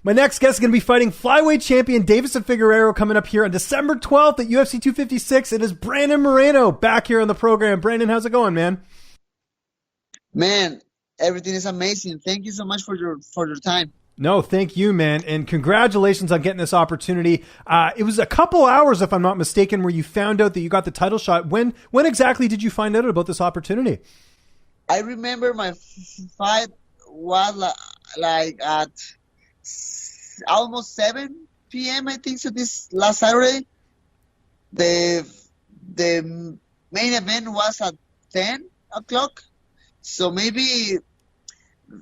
My next guest is going to be fighting flyweight champion Deiveson Figueiredo coming up here on December 12th at UFC 256. It is Brandon Moreno back here on the program. Brandon, how's it going, man? Man, everything is amazing. Thank you so much for your time. No, thank you, man. And congratulations on getting this opportunity. It was a couple hours, if I'm not mistaken, where you found out that you got the title shot. When exactly did you find out about this opportunity? I remember my fight was like at almost 7 p.m. I think so. This last Saturday, the main event was at 10 o'clock. So maybe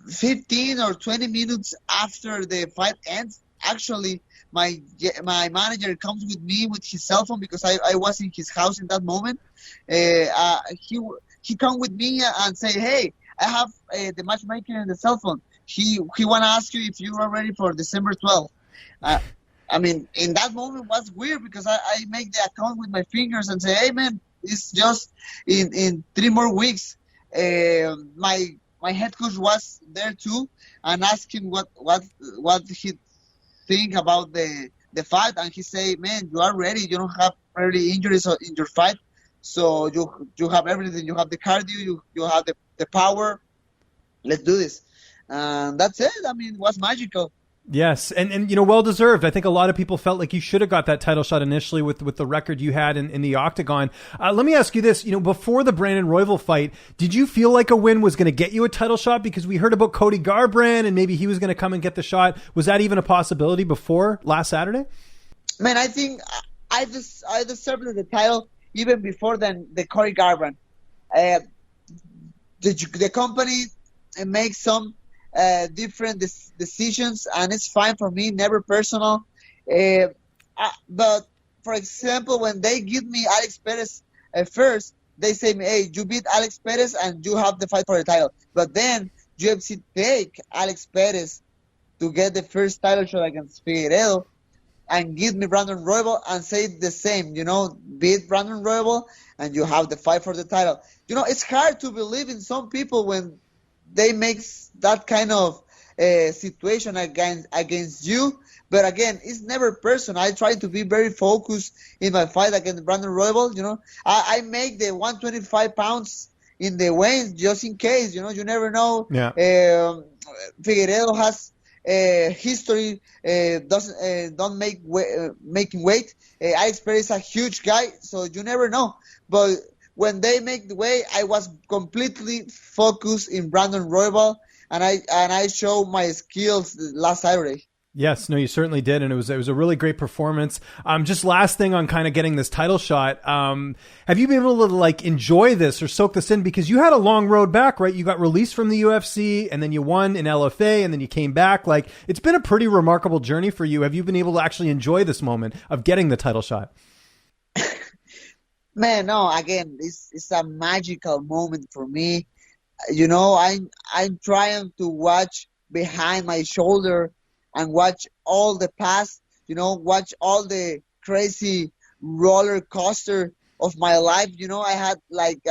15 or 20 minutes after the fight ends, actually, my manager comes with me with his cell phone because I was in his house in that moment. He come with me and say, "Hey, I have the matchmaker in the cell phone. He want to ask you if you are ready for December 12th. I mean, in that moment was weird because I make the account with my fingers and say, "Hey, man, it's just in 3 more weeks." My head coach was there too and asked him what he think about the fight, and he say, "Man, you are ready. You don't have early injuries in your fight, so you have everything. You have the cardio, you have the power. Let's do this." And that's it. I mean, it was magical. Yes, and you know, well deserved. I think a lot of people felt like you should have got that title shot initially with the record you had in the octagon. Let me ask you this: you know, before the Brandon Royval fight, did you feel like a win was going to get you a title shot? Because we heard about Cody Garbrandt and maybe he was going to come and get the shot. Was that even a possibility before last Saturday? Man, I think I deserved the title even before the Cody Garbrandt. The company makes some different decisions, and it's fine for me, never personal. But for example, when they give me Alex Perez first, they say, "Hey, you beat Alex Perez and you have the fight for the title." But then UFC take Alex Perez to get the first title shot against Figueiredo and give me Brandon Royval and say the same, you know, beat Brandon Royval and you have the fight for the title. You know, it's hard to believe in some people when they make that kind of situation against you. But again, it's never personal. I try to be very focused in my fight against Brandon Royval. You know, I make the 125 pounds in the weight just in case. You know, you never know. Yeah. Figueiredo has history, don't making weight. Alex Perez is a huge guy, so you never know. But when they make the way, I was completely focused in Brandon Royval, and I showed my skills last Saturday. Yes, no, you certainly did, and it was a really great performance. Just last thing on kind of getting this title shot. Have you been able to like enjoy this or soak this in? Because you had a long road back, right? You got released from the UFC, and then you won in LFA, and then you came back. Like, it's been a pretty remarkable journey for you. Have you been able to actually enjoy this moment of getting the title shot? Man, no. Again, it's a magical moment for me. You know, I'm trying to watch behind my shoulder and watch all the past, you know, watch all the crazy roller coaster of my life. You know, I had like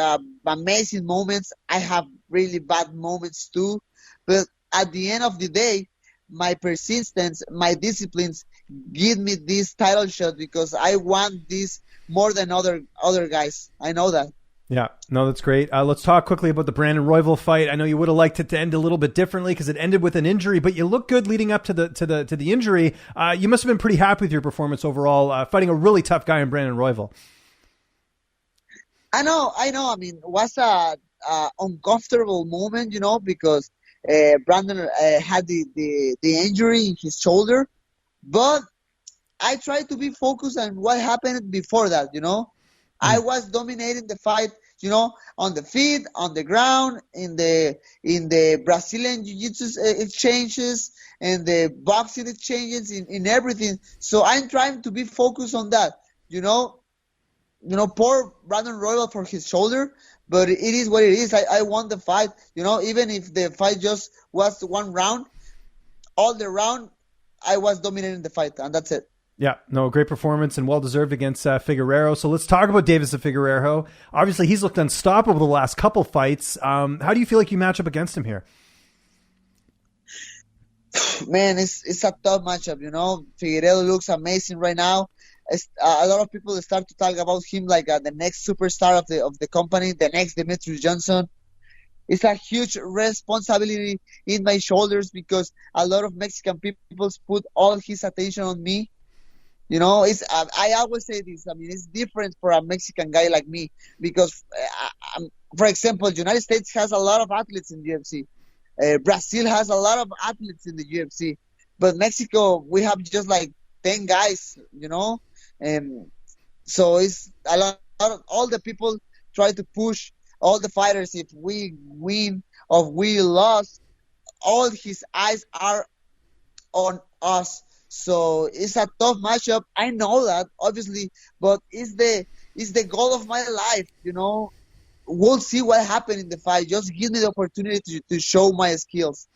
amazing moments. I have really bad moments too. But at the end of the day, my persistence, my disciplines give me this title shot because I want this more than other guys. I know that. Yeah, no, that's great. Let's talk quickly about the Brandon Royval fight. I know you would have liked it to end a little bit differently because it ended with an injury, but you look good leading up to the injury. You must have been pretty happy with your performance overall, fighting a really tough guy in Brandon Royval. I know. I mean, it was a uncomfortable moment, you know, because Brandon had the injury in his shoulder, but I tried to be focused on what happened before that, you know. I was dominating the fight, you know, on the feet, on the ground, in the Brazilian Jiu-Jitsu exchanges, and the boxing exchanges, in everything. So I'm trying to be focused on that, you know, poor Brandon Royval for his shoulder, but it is what it is. I won the fight, you know, even if the fight just was one round, all the round I was dominating the fight, and that's it. Yeah, no, great performance and well-deserved against Figueiredo. So let's talk about Deiveson Figueiredo. Obviously, he's looked unstoppable the last couple fights. How do you feel like you match up against him here? Man, it's a tough matchup. Figueiredo looks amazing right now. A lot of people start to talk about him like the next superstar of the company, the next Demetrius Johnson. It's a huge responsibility in my shoulders because a lot of Mexican people put all his attention on me. It's I always say this. I mean, it's different for a Mexican guy like me because, for example, the United States has a lot of athletes in the UFC. Brazil has a lot of athletes in the UFC, but Mexico, we have just like 10 guys. And so it's a lot of, all the people try to push all the fighters. If we win or we lost, all his eyes are on us. So it's a tough matchup. I know that, obviously, but it's the goal of my life. We'll see what happens in the fight. Just give me the opportunity to show my skills.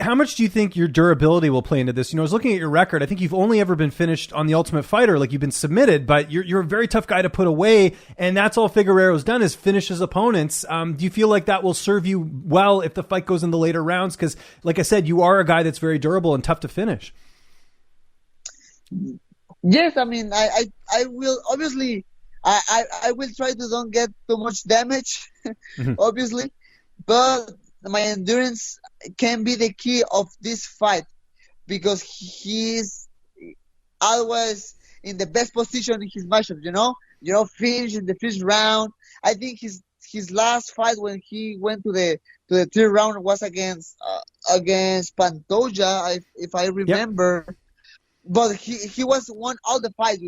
How much do you think your durability will play into this? I was looking at your record. I think you've only ever been finished on The Ultimate Fighter. Like, you've been submitted, but you're a very tough guy to put away, and that's all Figueiredo's done is finish his opponents. Do you feel like that will serve you well if the fight goes in the later rounds? Because, like I said, you are a guy that's very durable and tough to finish. Yes, I mean, I will obviously. I will try to don't get too much damage, obviously, but my endurance can be the key of this fight because he's always in the best position in his matchups. Finish in the first round. I think his last fight when he went to the third round was against Pantoja, if I remember. Yep. But he was won all the fight.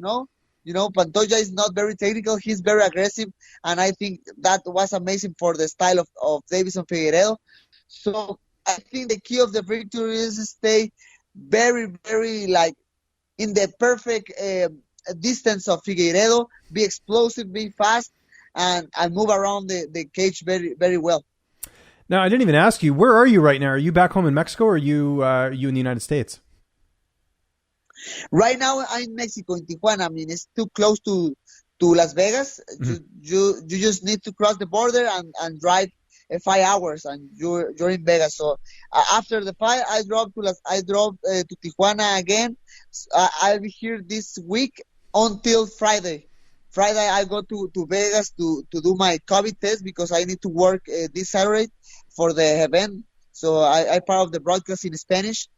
Pantoja is not very technical. He's very aggressive. And I think that was amazing for the style of Deiveson Figueiredo. So I think the key of the victory is to stay very, very in the perfect distance of Figueiredo, be explosive, be fast, and move around the cage very, very well. Now, I didn't even ask you, where are you right now? Are you back home in Mexico or are you in the United States? Right now, I'm in Mexico, in Tijuana. I mean, it's too close to Las Vegas. Mm-hmm. You just need to cross the border and drive 5 hours, and you're in Vegas. So after the fight, I drove to Tijuana again. I'll be here this week until Friday. Friday, I go to Vegas to do my COVID test because I need to work this Saturday for the event. So I part of the broadcast in Spanish.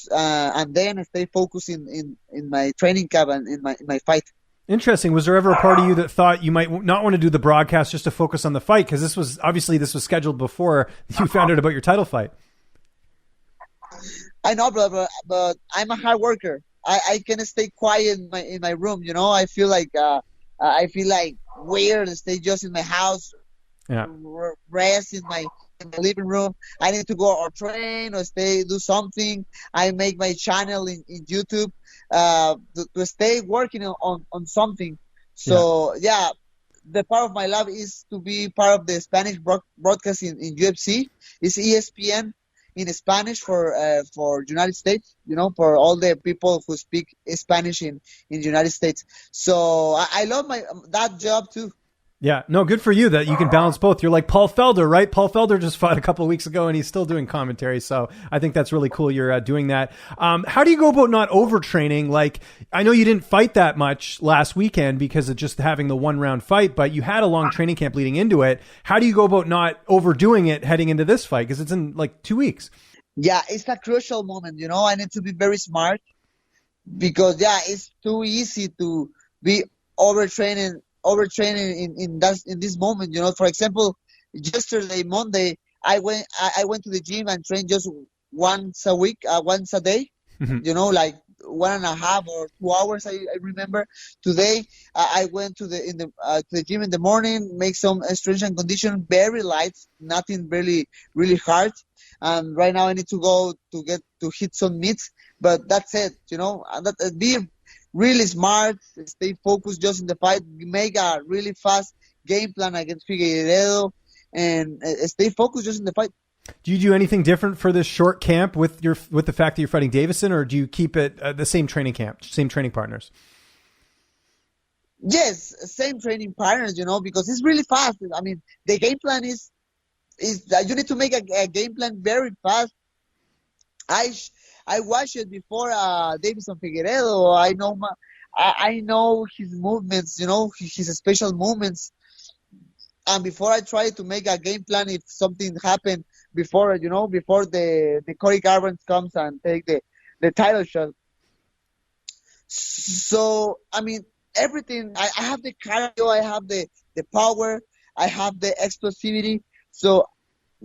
And then I stay focused in my training camp and in my fight. Interesting. Was there ever a part of you that thought you might not want to do the broadcast just to focus on the fight? Because this was scheduled before you found out about your title fight. I know, brother, but I'm a hard worker. I can stay quiet in my room. I feel like weird to stay just in my house, rest in my living room. I need to go or train or do something. I make my channel in YouTube to stay working on something. So the part of my life is to be part of the Spanish broadcast in UFC. It's ESPN in Spanish for United States, for all the people who speak Spanish in the United States. So I love that job too. Yeah, no, good for you that you can balance both. You're like Paul Felder, right? Paul Felder just fought a couple of weeks ago and he's still doing commentary. So I think that's really cool you're doing that. How do you go about not overtraining? Like, I know you didn't fight that much last weekend because of just having the 1 round fight, but you had a long training camp leading into it. How do you go about not overdoing it heading into this fight? Because it's in like 2 weeks. Yeah, it's a crucial moment. I need to be very smart because it's too easy to be overtraining in this moment. For example, yesterday, Monday, I went to the gym and trained just once a week, once a day. Like 1.5 or 2 hours. I remember. Today, I went to the gym in the morning, make some strength and condition, very light, nothing really really hard. And right now I need to go to hit some meets, but that's it. Be really smart, stay focused just in the fight, make a really fast game plan against Figueiredo, and stay focused just in the fight. Do you do anything different for this short camp with the fact that you're fighting Deiveson, or do you keep it the same training camp, same training partners? Yes, same training partners, because it's really fast. I mean, the game plan is you need to make a game plan very fast I I watched it before Deiveson Figueiredo. I know his movements, his special movements. And before I try to make a game plan, if something happened before, before the Cody Garbrandt comes and take the title shot. So I mean, everything. I have the cardio, I have the power, I have the explosivity. So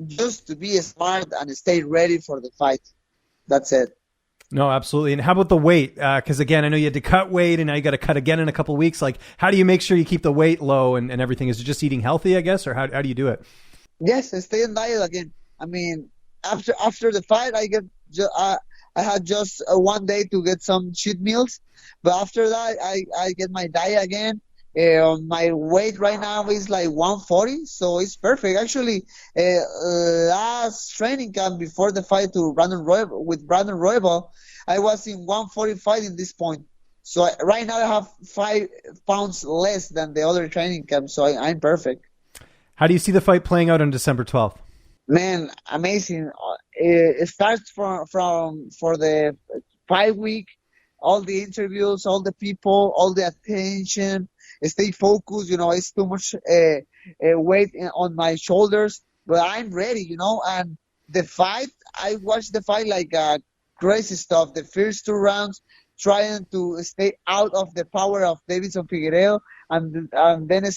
just to be smart and stay ready for the fight. That's it. No, absolutely. And how about the weight? Because again, I know you had to cut weight, and now you got to cut again in a couple of weeks. Like, how do you make sure you keep the weight low and everything? Is it just eating healthy, I guess, or how do you do it? Yes, I stay on diet again. I mean, after the fight, I had just 1 day to get some cheat meals, but after that, I get my diet again. My weight right now is like 140, so it's perfect. Actually, last training camp before the fight to Brandon Royval, I was in 145 in this point. So right now I have 5 pounds less than the other training camp, so I'm perfect. How do you see the fight playing out on December 12th? Man, amazing. It starts for the 5 week, all the interviews, all the people, all the attention. Stay focused. It's too much weight on my shoulders, but I'm ready. And the fight, I watched the fight like crazy stuff. The first 2 rounds, trying to stay out of the power of Deiveson Figueiredo, and then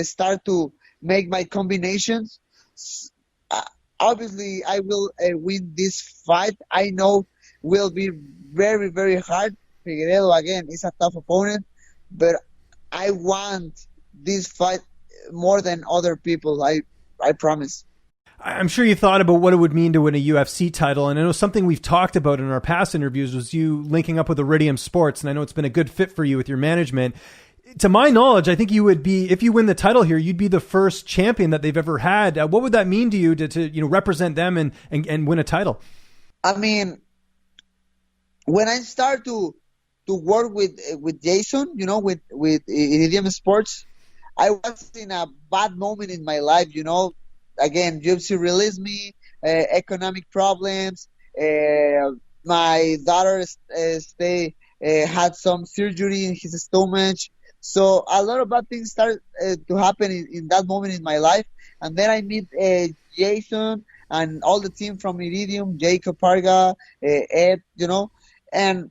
start to make my combinations. Obviously, I will win this fight. I know will be very, very hard. Figueiredo, again, is a tough opponent, but I want this fight more than other people. I promise. I'm sure you thought about what it would mean to win a UFC title. And I know something we've talked about in our past interviews was you linking up with Iridium Sports. And I know it's been a good fit for you with your management. To my knowledge, I think you would be, if you win the title here, you'd be the first champion that they've ever had. What would that mean to you to represent them and win a title? I mean, when I start to work with Jason, with Iridium Sports, I was in a bad moment in my life. Again, UFC released me, economic problems. My daughter had some surgery in his stomach. So a lot of bad things started to happen in that moment in my life. And then I meet Jason and all the team from Iridium, Jacob Parga, Ed, and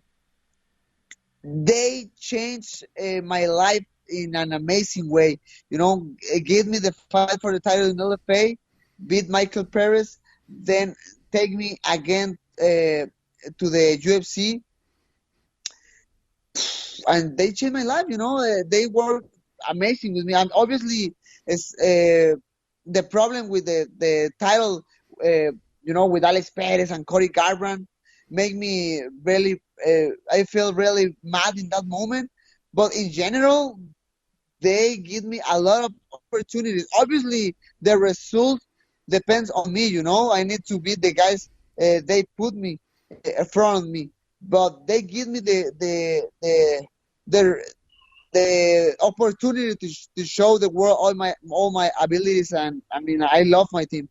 they changed my life in an amazing way. Give me the fight for the title in LFA, beat Michael Perez, then take me again to the UFC. And they changed my life, they were amazing with me. And obviously, it's the problem with the title, with Alex Perez and Cody Garbrandt, make me really, I feel really mad in that moment. But in general, they give me a lot of opportunities. Obviously, the result depends on me, I need to beat the guys they put me in front of me. But they give me the opportunity to show the world all my abilities, and I mean, I love my team.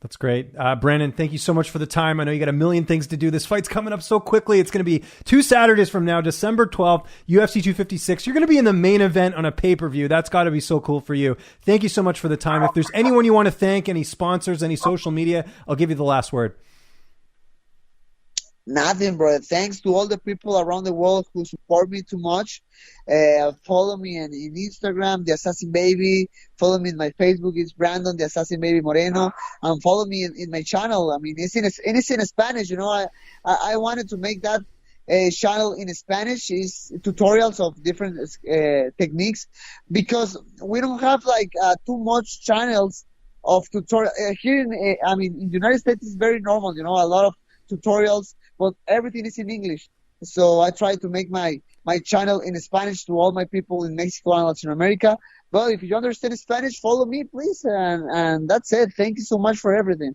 That's great. Brandon, thank you so much for the time. I know you got a million things to do. This fight's coming up so quickly. It's going to be 2 Saturdays from now, December 12th, UFC 256. You're going to be in the main event on a pay-per-view. That's got to be so cool for you. Thank you so much for the time. If there's anyone you want to thank, any sponsors, any social media, I'll give you the last word. Nothing, brother. Thanks to all the people around the world who support me too much. Follow me in Instagram, The Assassin Baby. Follow me in my Facebook, it's Brandon, The Assassin Baby Moreno. And follow me in my channel. I mean, it's in Spanish, I wanted to make that channel in Spanish. Is tutorials of different techniques, because we don't have like too much channels of tutorial here in the United States. It's very normal, a lot of tutorials, but everything is in English. So I try to make my channel in Spanish to all my people in Mexico and Latin America. But if you understand Spanish, follow me, please. And that's it. Thank you so much for everything.